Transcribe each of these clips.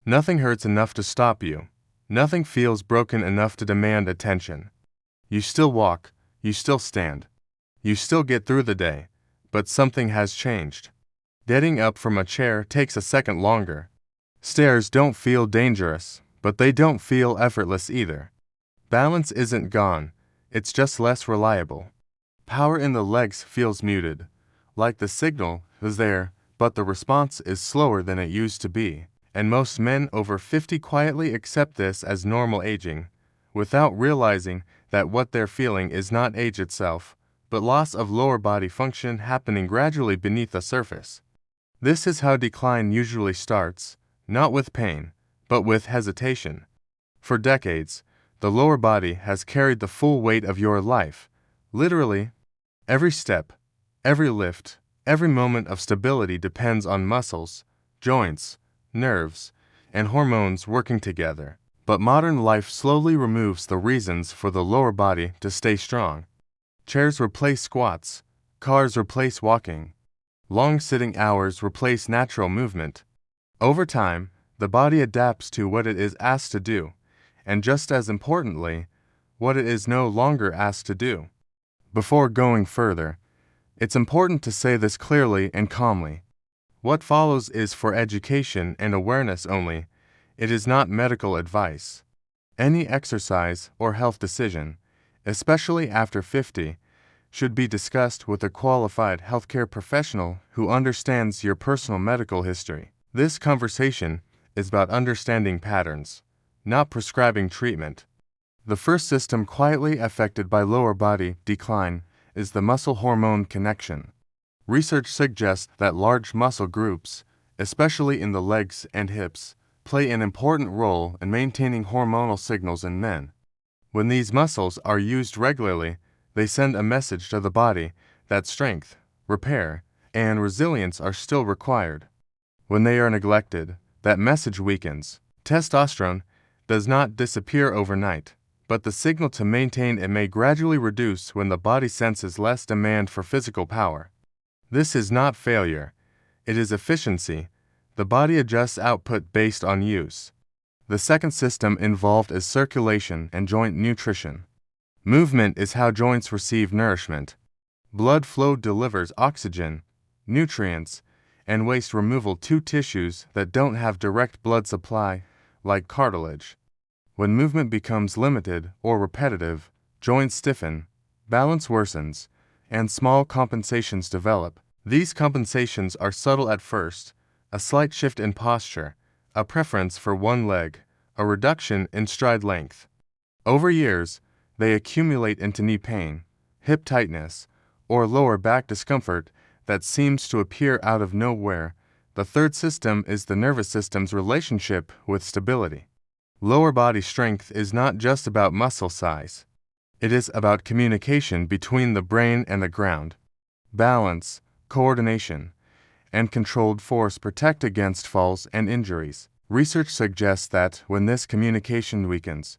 Nothing hurts enough to stop you. Nothing feels broken enough to demand attention. You still walk, you still stand. You still get through the day, but something has changed. Getting up from a chair takes a second longer. Stairs don't feel dangerous, but they don't feel effortless either. Balance isn't gone, it's just less reliable. Power in the legs feels muted, like the signal is there, but the response is slower than it used to be. And most men over 50 quietly accept this as normal aging, without realizing that what they're feeling is not age itself, but loss of lower body function happening gradually beneath the surface. This is how decline usually starts, not with pain, but with hesitation. For decades, the lower body has carried the full weight of your life. Literally, every step, every lift, every moment of stability depends on muscles, joints, nerves, and hormones working together. But modern life slowly removes the reasons for the lower body to stay strong. Chairs replace squats, cars replace walking, long sitting hours replace natural movement. Over time, the body adapts to what it is asked to do, and just as importantly, what it is no longer asked to do. Before going further, it's important to say this clearly and calmly. What follows is for education and awareness only. It is not medical advice. Any exercise or health decision, especially after 50, should be discussed with a qualified healthcare professional who understands your personal medical history. This conversation is about understanding patterns, not prescribing treatment. The first system quietly affected by lower body decline is the muscle-hormone connection. Research suggests that large muscle groups, especially in the legs and hips, play an important role in maintaining hormonal signals in men. When these muscles are used regularly, they send a message to the body that strength, repair, and resilience are still required. When they are neglected, that message weakens. Testosterone does not disappear overnight, but the signal to maintain it may gradually reduce when the body senses less demand for physical power. This is not failure, it is efficiency. The body adjusts output based on use. The second system involved is circulation and joint nutrition. Movement is how joints receive nourishment. Blood flow delivers oxygen, nutrients, and waste removal to tissues that don't have direct blood supply, like cartilage. When movement becomes limited or repetitive, joints stiffen, balance worsens, and small compensations develop. These compensations are subtle at first: a slight shift in posture, a preference for one leg, a reduction in stride length. Over years, they accumulate into knee pain, hip tightness, or lower back discomfort that seems to appear out of nowhere. The third system is the nervous system's relationship with stability. Lower body strength is not just about muscle size. It is about communication between the brain and the ground. Balance, coordination, and controlled force protect against falls and injuries. Research suggests that when this communication weakens,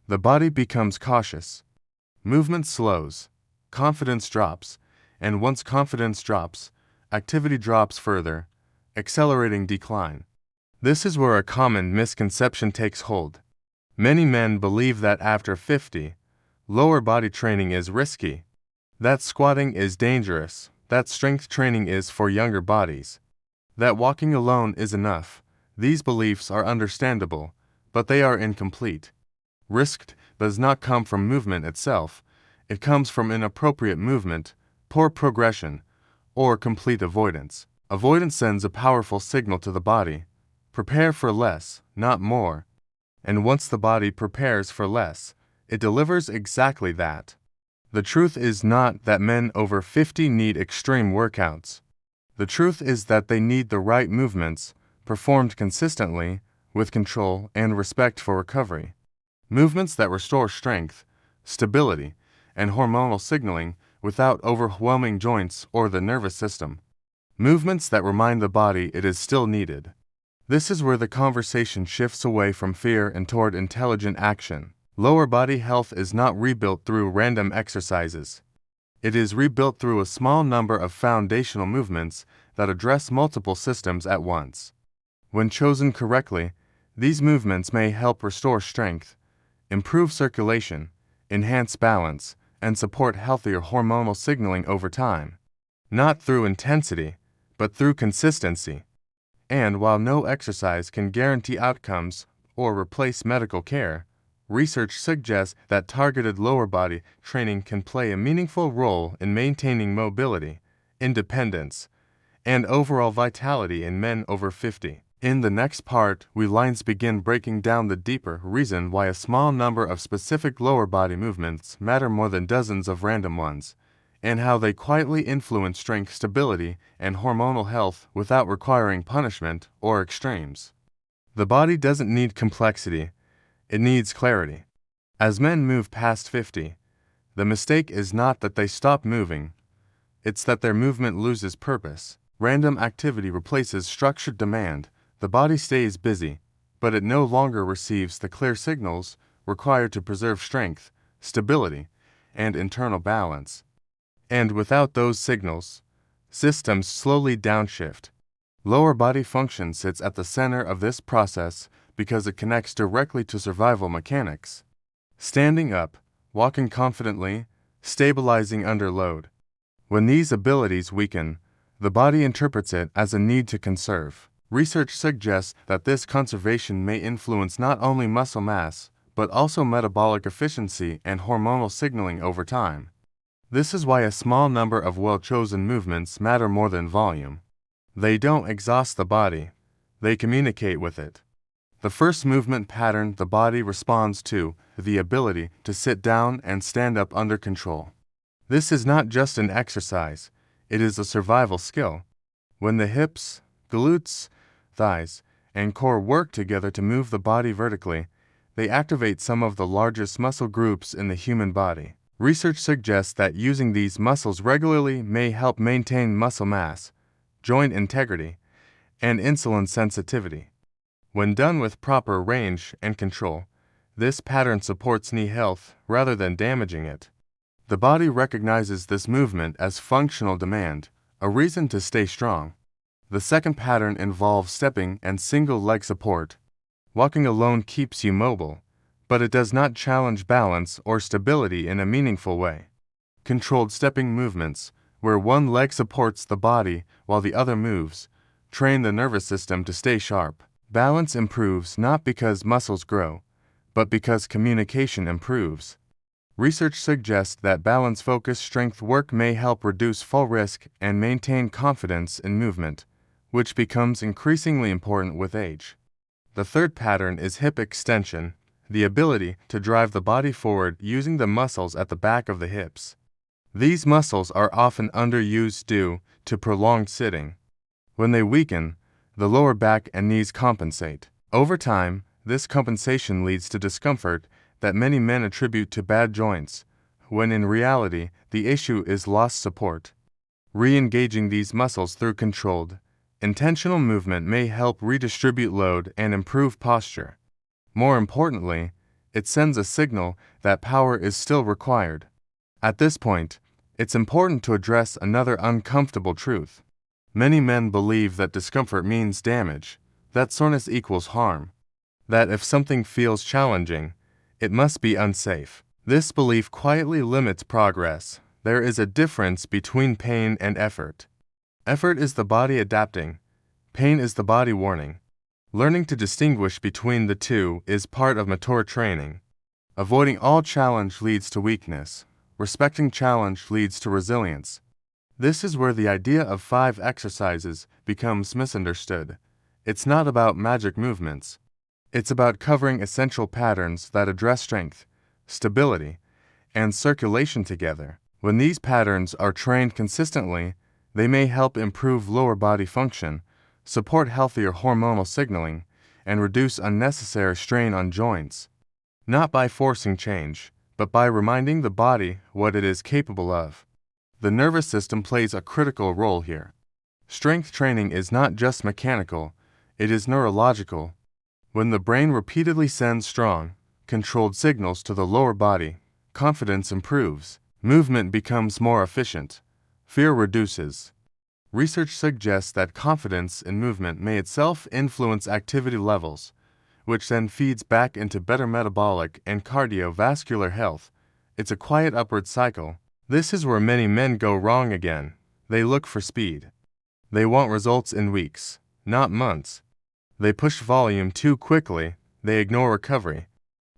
the body becomes cautious. Movement slows, confidence drops, and once confidence drops, activity drops further, accelerating decline. This is where a common misconception takes hold. Many men believe that after 50, lower body training is risky, that squatting is dangerous, that strength training is for younger bodies, that walking alone is enough. These beliefs are understandable, but they are incomplete. Risk does not come from movement itself, it comes from inappropriate movement, poor progression, or complete avoidance. Avoidance sends a powerful signal to the body: prepare for less, not more. And once the body prepares for less, it delivers exactly that. The truth is not that men over 50 need extreme workouts. The truth is that they need the right movements, performed consistently, with control and respect for recovery. Movements that restore strength, stability, and hormonal signaling without overwhelming joints or the nervous system. Movements that remind the body it is still needed. This is where the conversation shifts away from fear and toward intelligent action. Lower body health is not rebuilt through random exercises. It is rebuilt through a small number of foundational movements that address multiple systems at once. When chosen correctly, These movements may help restore strength, improve circulation, enhance balance, and support healthier hormonal signaling over time. Not through intensity, but through consistency. And while no exercise can guarantee outcomes or replace medical care, research suggests that targeted lower body training can play a meaningful role in maintaining mobility, independence, and overall vitality in men over 50. In the next part, we lines begin breaking down the deeper reason why a small number of specific lower body movements matter more than dozens of random ones, and how they quietly influence strength stability and hormonal health without requiring punishment or extremes. The body doesn't need complexity, it needs clarity. As men move past 50, the mistake is not that they stop moving, it's that their movement loses purpose. Random activity replaces structured demand. The body stays busy, but it no longer receives the clear signals required to preserve strength, stability, and internal balance. And without those signals, systems slowly downshift. Lower body function sits at the center of this process because it connects directly to survival mechanics. Standing up, walking confidently, stabilizing under load. When these abilities weaken, the body interprets it as a need to conserve. Research suggests that this conservation may influence not only muscle mass, but also metabolic efficiency and hormonal signaling over time. This is why a small number of well-chosen movements matter more than volume. They don't exhaust the body, they communicate with it. The first movement pattern the body responds to, the ability to sit down and stand up under control. This is not just an exercise, it is a survival skill. When the hips, glutes, thighs, and core work together to move the body vertically, they activate some of the largest muscle groups in the human body. Research suggests that using these muscles regularly may help maintain muscle mass, joint integrity, and insulin sensitivity. When done with proper range and control, this pattern supports knee health rather than damaging it. The body recognizes this movement as functional demand, a reason to stay strong. The second pattern involves stepping and single leg support. Walking alone keeps you mobile, but it does not challenge balance or stability in a meaningful way. Controlled stepping movements, where one leg supports the body while the other moves, train the nervous system to stay sharp. Balance improves not because muscles grow, but because communication improves. Research suggests that balance-focused strength work may help reduce fall risk and maintain confidence in movement, which becomes increasingly important with age. The third pattern is hip extension, the ability to drive the body forward using the muscles at the back of the hips. These muscles are often underused due to prolonged sitting. When they weaken, the lower back and knees compensate. Over time, this compensation leads to discomfort that many men attribute to bad joints, when in reality, the issue is lost support. Re-engaging these muscles through controlled, intentional movement may help redistribute load and improve posture. More importantly, it sends a signal that power is still required. At this point, it's important to address another uncomfortable truth. Many men believe that discomfort means damage, that soreness equals harm, that if something feels challenging, it must be unsafe. This belief quietly limits progress. There is a difference between pain and effort. Effort is the body adapting. Pain is the body warning. Learning to distinguish between the two is part of mature training. Avoiding all challenge leads to weakness. Respecting challenge leads to resilience. This is where the idea of 5 exercises becomes misunderstood. It's not about magic movements. It's about covering essential patterns that address strength, stability, and circulation together. When these patterns are trained consistently, they may help improve lower body function, support healthier hormonal signaling, and reduce unnecessary strain on joints. Not by forcing change, but by reminding the body what it is capable of. The nervous system plays a critical role here. Strength training is not just mechanical, it is neurological. When the brain repeatedly sends strong, controlled signals to the lower body, confidence improves, movement becomes more efficient, fear reduces. Research suggests that confidence in movement may itself influence activity levels, which then feeds back into better metabolic and cardiovascular health. It's a quiet upward cycle. This is where many men go wrong again. They look for speed. They want results in weeks, not months. They push volume too quickly. They ignore recovery.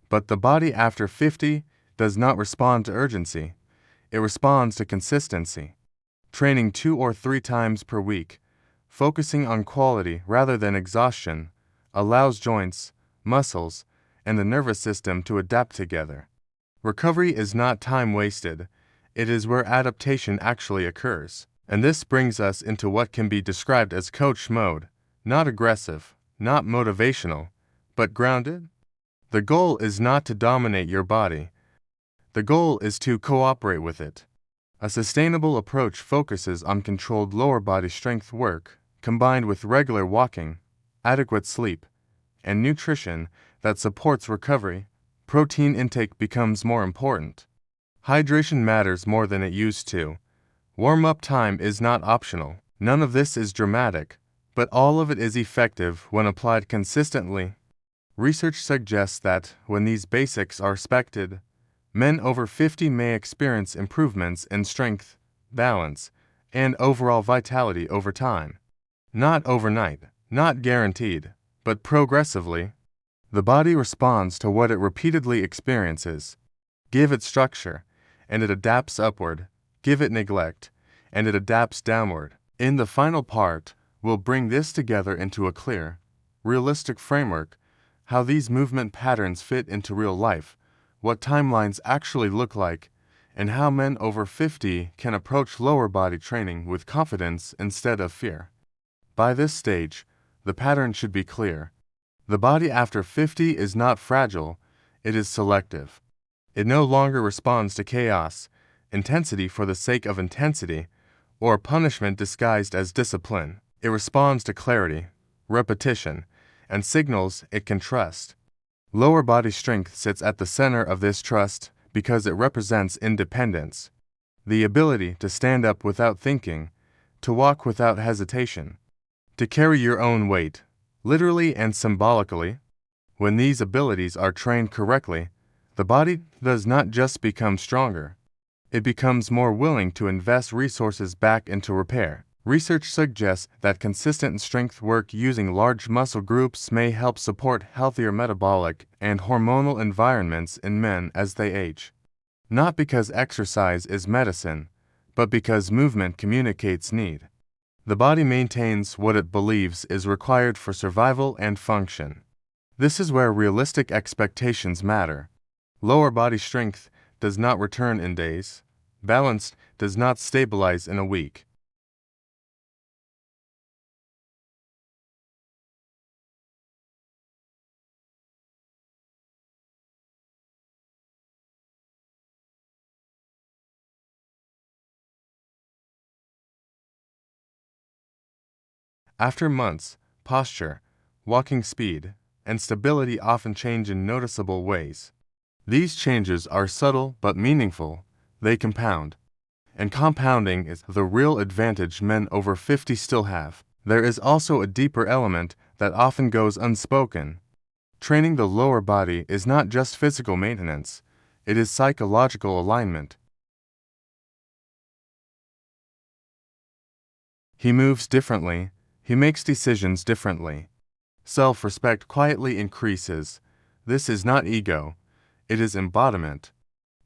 But the body after 50 does not respond to urgency. It responds to consistency. Training 2 or 3 times per week, focusing on quality rather than exhaustion, allows joints, muscles, and the nervous system to adapt together. Recovery is not time wasted. It is where adaptation actually occurs. And this brings us into what can be described as coach mode, not aggressive, not motivational, but grounded. The goal is not to dominate your body. The goal is to cooperate with it. A sustainable approach focuses on controlled lower body strength work, combined with regular walking, adequate sleep, and nutrition that supports recovery. Protein intake becomes more important. Hydration matters more than it used to. Warm-up time is not optional. None of this is dramatic, but all of it is effective when applied consistently. Research suggests that, when these basics are respected, men over 50 may experience improvements in strength, balance, and overall vitality over time. Not overnight, not guaranteed, but progressively. The body responds to what it repeatedly experiences. Give it structure, and it adapts upward. Give it neglect, and it adapts downward. In the final part, we'll bring this together into a clear, realistic framework, how these movement patterns fit into real life, what timelines actually look like, and how men over 50 can approach lower body training with confidence instead of fear. By this stage, the pattern should be clear. The body after 50 is not fragile, it is selective. It no longer responds to chaos, intensity for the sake of intensity, or punishment disguised as discipline. It responds to clarity, repetition, and signals it can trust. Lower body strength sits at the center of this trust because it represents independence, the ability to stand up without thinking, to walk without hesitation, to carry your own weight, literally and symbolically. When these abilities are trained correctly, the body does not just become stronger. It becomes more willing to invest resources back into repair. Research suggests that consistent strength work using large muscle groups may help support healthier metabolic and hormonal environments in men as they age. Not because exercise is medicine, but because movement communicates need. The body maintains what it believes is required for survival and function. This is where realistic expectations matter. Lower body strength does not return in days. Balance does not stabilize in a week. After months, posture, walking speed, and stability often change in noticeable ways. These changes are subtle but meaningful. They compound. And compounding is the real advantage men over 50 still have. There is also a deeper element that often goes unspoken. Training the lower body is not just physical maintenance, it is psychological alignment. He moves differently, he makes decisions differently. Self-respect quietly increases. This is not ego, it is embodiment.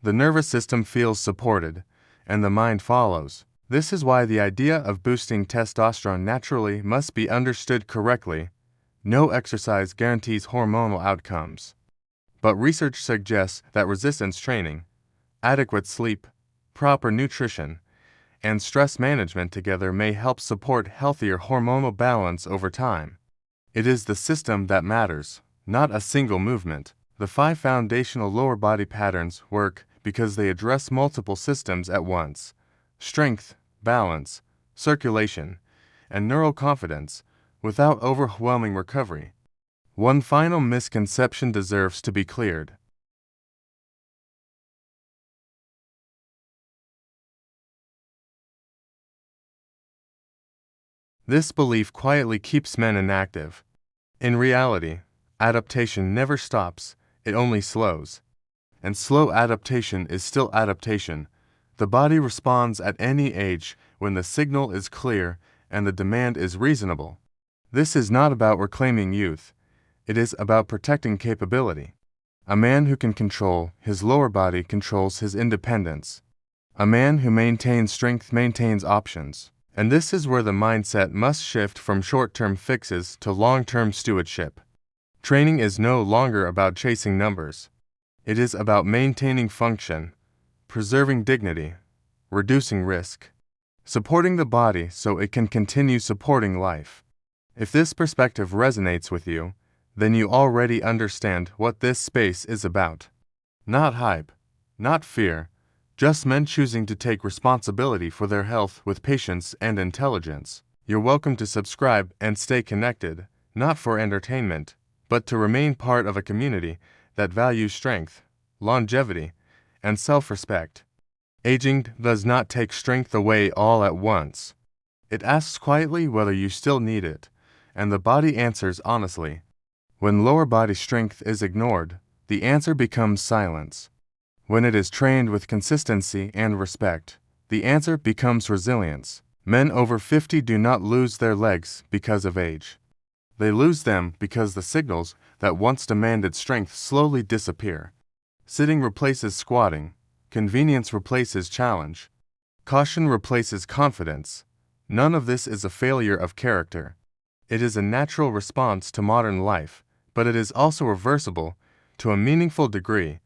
The nervous system feels supported, and the mind follows. This is why the idea of boosting testosterone naturally must be understood correctly. No exercise guarantees hormonal outcomes. But research suggests that resistance training, adequate sleep, proper nutrition, and stress management together may help support healthier hormonal balance over time. It is the system that matters, not a single movement. The 5 foundational lower body patterns work because they address multiple systems at once: strength, balance, circulation, and neural confidence, without overwhelming recovery. One final misconception deserves to be cleared. This belief quietly keeps men inactive. In reality, Adaptation never stops, it only slows. And slow adaptation is still adaptation. The body responds at any age when the signal is clear and the demand is reasonable. This is not about reclaiming youth. It is about protecting capability. A man who can control his lower body controls his independence. A man who maintains strength maintains options. And this is where the mindset must shift from short-term fixes to long-term stewardship. Training is no longer about chasing numbers. It is about maintaining function, preserving dignity, reducing risk, supporting the body so it can continue supporting life. If this perspective resonates with you, then you already understand what this space is about. Not hype, not fear, just men choosing to take responsibility for their health with patience and intelligence. You're welcome to subscribe and stay connected, not for entertainment, but to remain part of a community that values strength, longevity, and self-respect. Aging does not take strength away all at once. It asks quietly whether you still need it, and the body answers honestly. When lower body strength is ignored, the answer becomes silence. When it is trained with consistency and respect, the answer becomes resilience. Men over 50 do not lose their legs because of age. They lose them because the signals that once demanded strength slowly disappear. Sitting replaces squatting, convenience replaces challenge, caution replaces confidence. None of this is a failure of character. It is a natural response to modern life, but it is also reversible to a meaningful degree.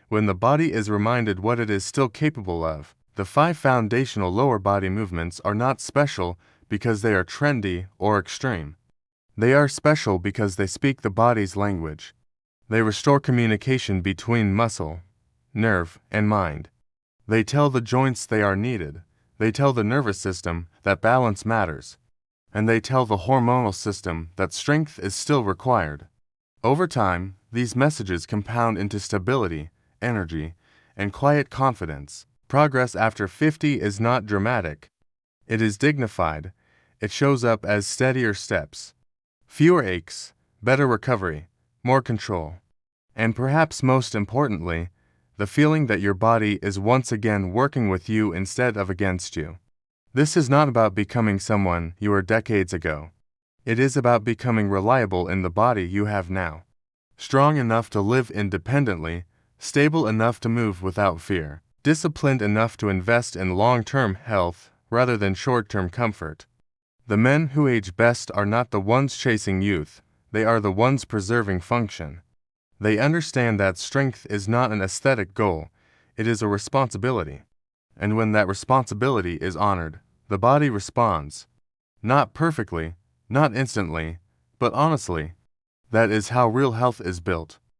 When the body is reminded what it is still capable of, the 5 foundational lower body movements are not special because they are trendy or extreme. They are special because they speak the body's language. They restore communication between muscle, nerve, and mind. They tell the joints they are needed. They tell the nervous system that balance matters. And they tell the hormonal system that strength is still required. Over time, these messages compound into stability, energy, and quiet confidence. Progress after 50 is not dramatic. It is dignified. It shows up as steadier steps. Fewer aches, better recovery, more control. And perhaps most importantly, the feeling that your body is once again working with you instead of against you. This is not about becoming someone you were decades ago. It is about becoming reliable in the body you have now. Strong enough to live independently, stable enough to move without fear, disciplined enough to invest in long-term health rather than short-term comfort. The men who age best are not the ones chasing youth, they are the ones preserving function. They understand that strength is not an aesthetic goal, it is a responsibility. And when that responsibility is honored, the body responds. Not perfectly, not instantly, but honestly. That is how real health is built.